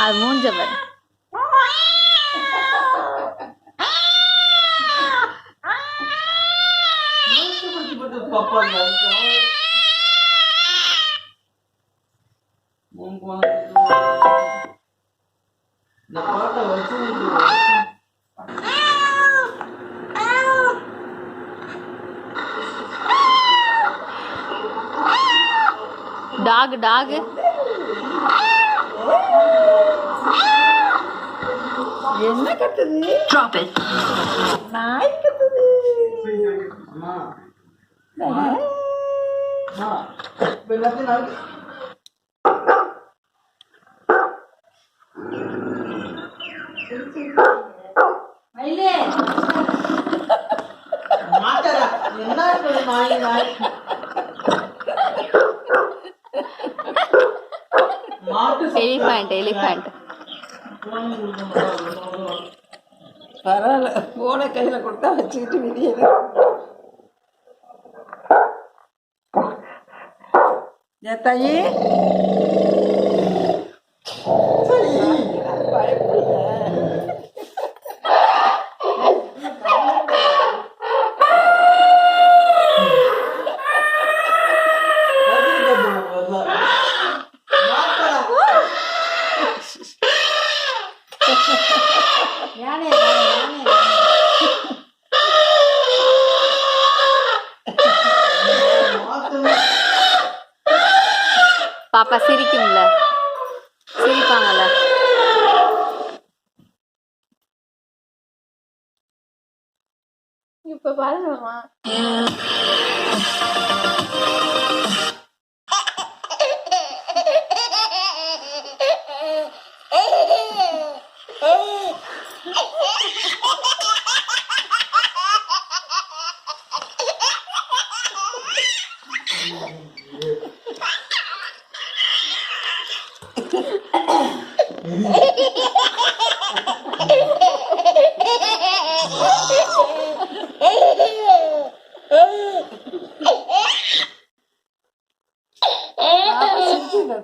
அது மூஞ்சவர் talk talk என்ன கத்துது? Drop it. நாய் கத்துது. எலிஃபண்ட் எலிஃபண்ட் பரவாயில்ல, போன கையில கொடுத்தா வச்சுக்கிட்டு விதியது. தாயி பாப்பா சிரிக்கும்ல, சிரிப்பாங்கல்ல. இப்ப பாருங்கம்மா.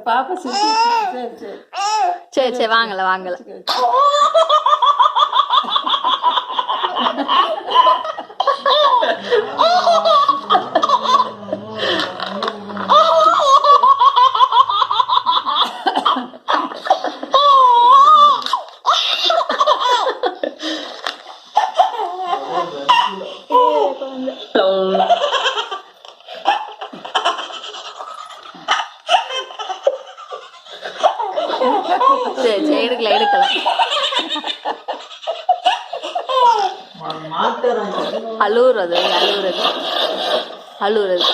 பாப்பா சிரிச்சு. சரி சரி வாங்கல வாங்கல. சரி சரி எடுக்கல எடுக்கல. அழுவுறது அழுவுறது அழுவுறது.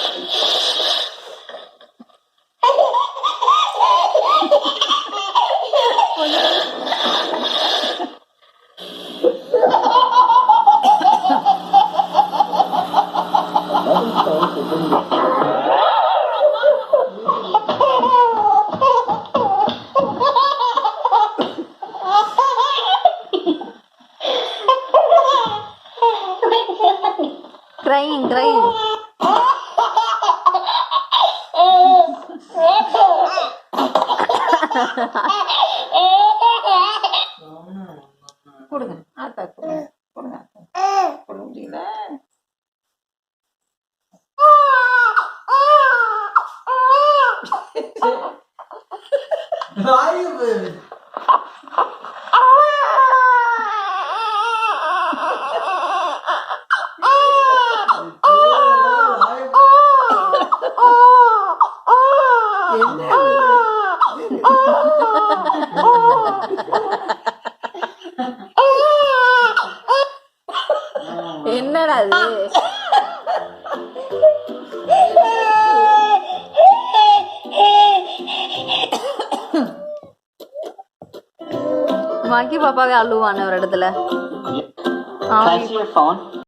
Crying, crying. கொடுங்க ஆத்தா கொடுங்க கொடுங்க கொடுக்க முடியல. என்னடா அது? மகி பாப்பாவே அழுவான ஒரு இடத்துல.